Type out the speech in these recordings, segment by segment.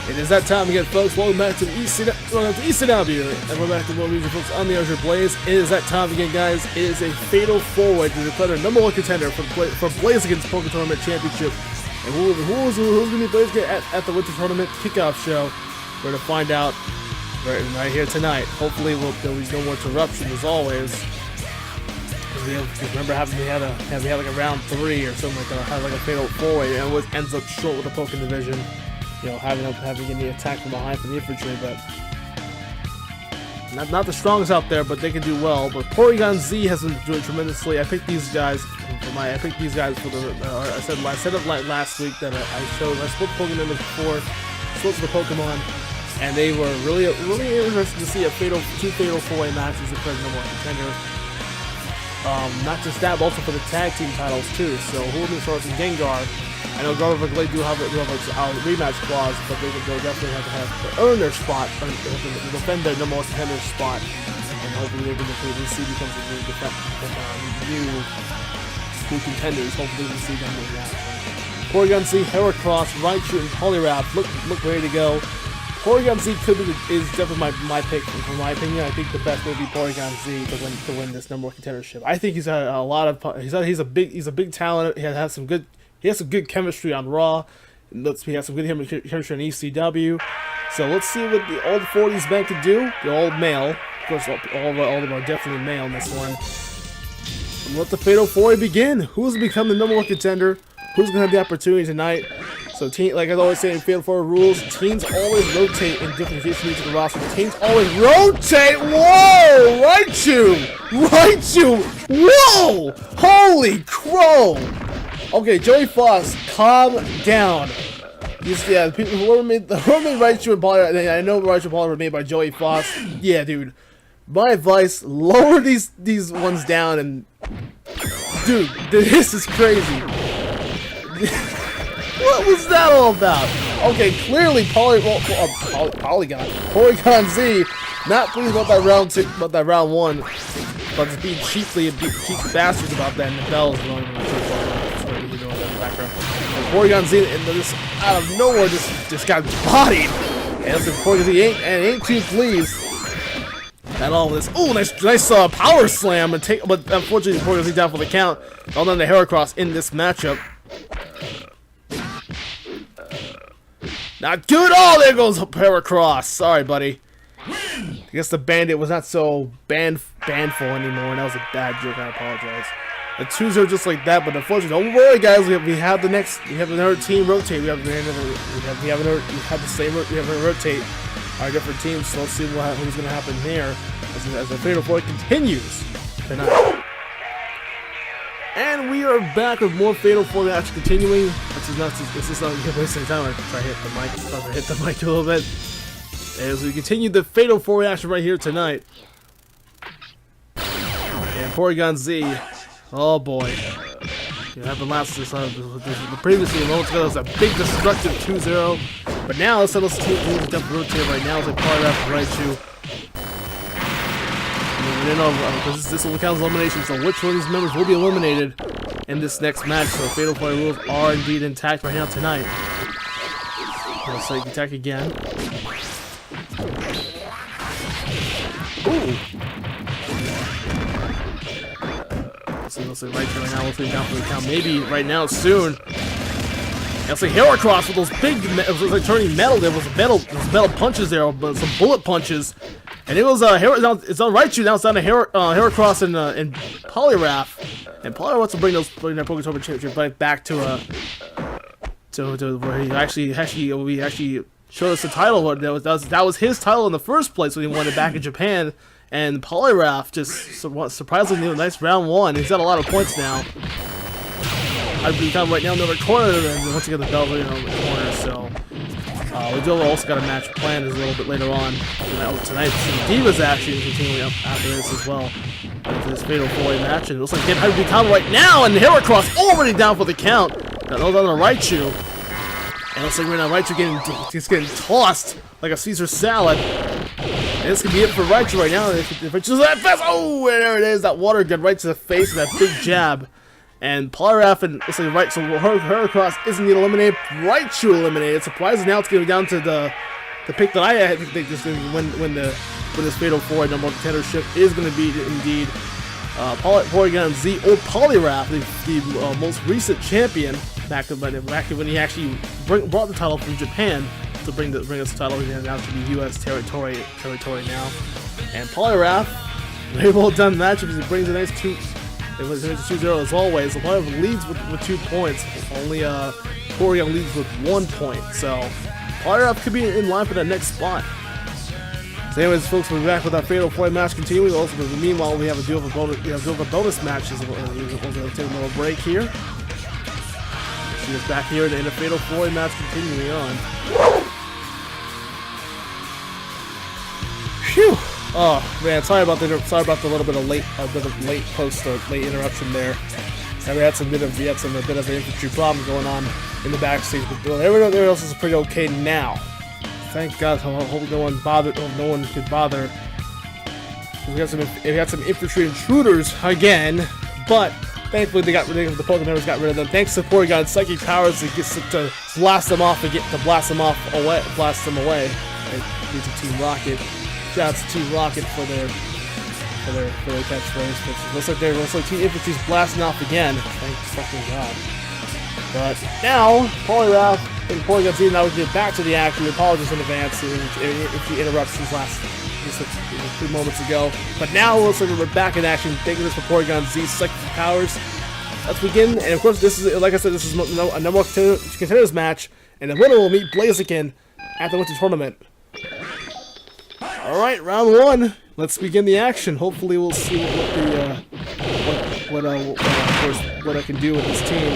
It is that time again, folks. Welcome back to the ECW, and we're back to what we do, folks, on the Azure Blaze. It is that time again, guys. It is a fatal four-way to declare the #1 contender for Blaziken's Pokken Championship. And who's going to be Blaziken at the Winter Tournament kickoff show? We're going to find out right here tonight. Hopefully, there'll be no more interruption as always. Because remember, we had like a round 3 or something like that. Had like a fatal four-way, and it ends up short with the Pokken division. You know, having the attack from behind from the infantry, but not the strongest out there, but they can do well. But Porygon-Z has been doing tremendously. I picked these guys for the. I said it last week that I split Pokemon before, split the Pokemon, and they were really interested to see two fatal four-way matches declared #1 contender. Not just that, but also for the tag team titles too. So Heracross and Gengar. I know Garber and Glade do have a rematch clause, but they'll definitely have to earn their spot, defend their #1 contender spot, and hopefully they can see becomes a new contenders. Hopefully we see them in that. Porygon-Z, Heracross, Raichu, and Poilwrath look ready to go. Porygon-Z is definitely my pick. In my opinion, I think the best would be Porygon-Z to win this #1 contendership. I think he's had a lot of he's a big talent. He has some good chemistry on Raw. He has some good chemistry on ECW. So let's see what the old 40s men can do. The old male, of course, all of them are definitely male in this one. And let the Fatal 4 begin. Who's become the #1 contender? Who's going to have the opportunity tonight? So, like I always say in Fatal 4 rules, teams always rotate in different positions of the roster. Teams always rotate. Whoa! Raichu! Whoa! Holy crow! Okay, Joey Foss, calm down. Whoever made Raichu and Polyrath, I know Raichu and Polyrath were made by Joey Foss. Yeah, dude. My advice: lower these ones down, and dude, this is crazy. What was that all about? Okay, clearly Porygon-Z not pleased about that round 1, but just being cheap bastards about that, and the bells going in the background. Porygon-Z and this out of nowhere just got bodied, and so Porygon-Z ain't too pleased at all with this. Oh, nice power slam, but unfortunately Porygon-Z down for the count. All done to Heracross in this matchup. Not good. Oh, there goes Heracross. Sorry, buddy. I guess the bandit was not so bandful anymore, and that was a bad joke. I apologize. The 2-0 just like that, but unfortunately, don't worry, guys. We have another team rotate. We have to rotate our different teams. So let's see who's going to happen here as the Fatal 4 continues tonight. And we are back with more Fatal 4 match continuing. This is not wasting time. I'm trying to hit the mic a little bit. As we continue the Fatal 4 action right here tonight. And Porygon-Z. Oh boy. It happened previously moments ago. It was a big destructive 2-0. But now let's rotate right now. It's like Porygraph and Raichu. This will count as elimination, so which one of these members will be eliminated in this next match? So Fatal 4 rules are indeed intact right now tonight. Let's like attack again. Ooh! Let's say Raichu right now. Let's say down for the count. Maybe right now soon. Let's say Heracross with those big, it was like turning metal. There was metal punches there, but some bullet punches. And it was it's on Raichu now. It's down to Heracross and Polyrath, and Polyrath wants to bring that Pokken Championship right back to where he actually showed us the title. That was his title in the first place when he won it back in Japan. And Polyrath just surprisingly did a nice round 1. He's got a lot of points now. I'd be kind of right now in the corner, and once again the bell in the corner. So. We do also got a match planned a little bit later on tonight. Divas actually continuing up after this as well. After this Fatal 4-way match, and it looks like getting to become right now, and Heracross already down for the count. Got hold on to Raichu, and it looks like right now Raichu getting tossed like a Caesar salad. And this could be it for Raichu right now. If Raichu's that fast, oh, there it is. That water got right to the face, and that big jab. And Poilwrath and it's like right, so Heracross isn't even eliminated. Raichu eliminated. Surprisingly, now it's getting down to the pick that I had. I think just when this Fatal Fourway number one contendership is going to be indeed Porygon-Z or Poilwrath, the most recent champion back when he actually brought the title from Japan to bring us the title now to the U.S. territory now. And Poilwrath, very well done matchup as he brings a nice 2-0 as always. So Poilwrath leads with 2 points. Only Porygon leads with 1 point. So Poilwrath could be in line for that next spot. So anyways, folks, we'll be back with our Fatal Fourway match continuing. Also, meanwhile, we have a deal of a bonus matches. We'll take a little break here. See us back here in a Fatal Fourway match continuing on. Phew! Oh man, sorry about the little bit of late post or late interruption there. So we had a bit of an infantry problem going on in the backstage, but everyone else is pretty okay now. Thank God. I hope no one could bother. We got some infantry intruders again, but thankfully the Pokken members got rid of them. Thanks to Porygon psychic powers to blast them away. And these are Team Rocket. Shout out to Team Rocket for their catchphrase. But looks like Team Infantry's blasting off again. Thank fucking God. But now Poilwrath and Porygon-Z now we get back to the action. We apologize in advance if the interruptions last just a few moments ago. But now it looks like we're back in action. Thank you for Porygon-Z's psychic powers. Let's begin. And of course, this is, like I said, this is a number one contenders match, and the winner will meet Blaziken at the winter tournament. All right, round 1. Let's begin the action. Hopefully, we'll see what I can do with this team.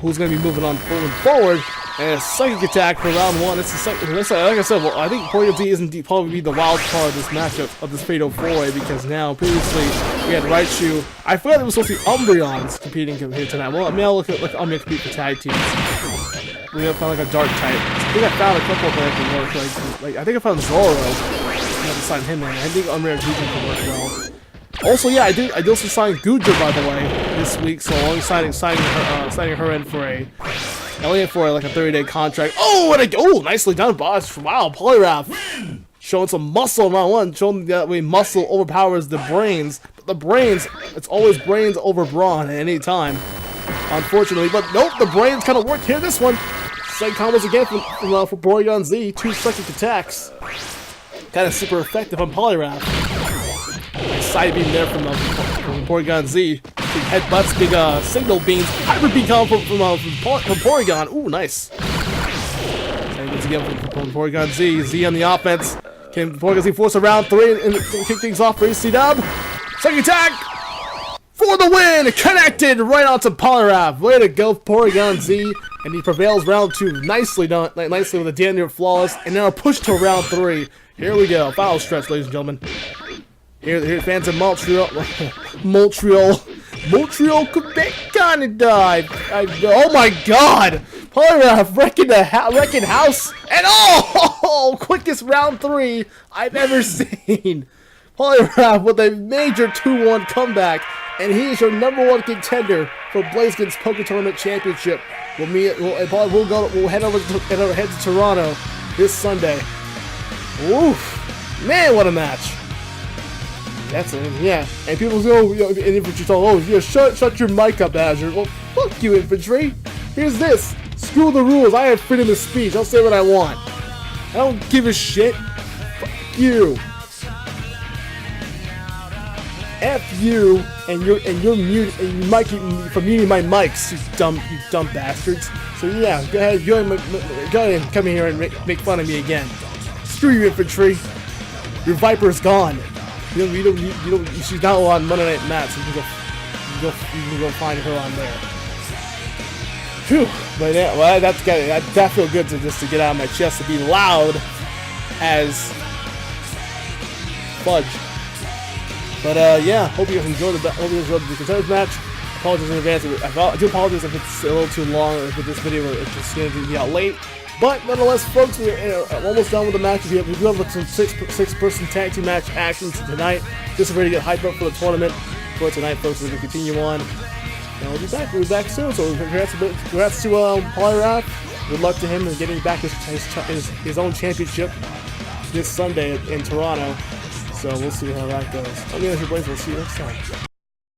Who's going to be moving on forward. And a psychic attack for round 1. It's like I said, well, I think Porygon-Z isn't probably the wild card of this matchup of this Fatal Fourway, because now previously we had Raichu. I forgot there was supposed to be Umbreons competing here tonight. Well, maybe I'll look at Umbreon compete for tag teams. We have found like a dark type. I think I found a couple that can work. Like I think I found Zoro. I have to sign him in. I think Umbreon can work well. Also, yeah, I did also sign Guja, by the way, this week. So I'm only signing her in for like a 30-day contract. Oh, nicely done, boss! Wow, Poilwrath showing some muscle in round 1, showing that way muscle overpowers the brains. But the brains, it's always brains over brawn at any time, unfortunately. But nope, the brains kind of worked here. This one, psych combos again from Porygon-Z. 2 psychic attacks, kind of super effective on Poilwrath. Nice side beam there from Porygon-Z. Big headbutts, big signal beams. Hyper beam combo from Porygon. Ooh, nice. And once again from Porygon-Z. Z on the offense. Can Porygon-Z force a round 3 and kick things off for AC-Dub? Second attack for the win! Connected right onto Poilwrath. Way to go, Porygon-Z. And he prevails round 2. Nicely done. Nicely with a damn near flawless. And now a push to round 3. Here we go. Final stretch, ladies and gentlemen. Here, fans of Montreal, Quebec, Canada. Oh my God! Poilwrath wrecking house, and quickest round 3 I've ever seen. Poilwrath with a major 2-1 comeback, and he is your #1 contender for Blaziken's Pokken Tournament Championship. We'll head to Toronto this Sunday. Oof, man, what a match! That's it, yeah. And people go, in infantry talk, shut your mic up, Azure. Well, fuck you, infantry. Here's this. Screw the rules. I have freedom of speech. I'll say what I want. I don't give a shit. Fuck you. F you and you're mute, and you might keep from muting my mics, you dumb bastards. So yeah, go ahead and come here and make fun of me again. Screw you, infantry. Your Viper's gone. You don't. She's not on Monday Night Match. So you can go find her on there. Phew. But yeah, well, that feel good to get out of my chest, to be loud as fudge. But yeah, hope you guys enjoyed the contenders match. Apologize in advance. I do apologize if it's a little too long, or if this video is just going to be out late. But nonetheless, folks, we're almost done with the match. We do have some six-person tag team match action tonight. Just ready to get hyped up for the tournament for tonight, folks. We're going to continue on. And we'll be back. We'll be back soon. So congrats to Poilwrath. Good luck to him in getting back his own championship this Sunday in Toronto. So we'll see how that goes. I'm Blaziken. We'll see you next time.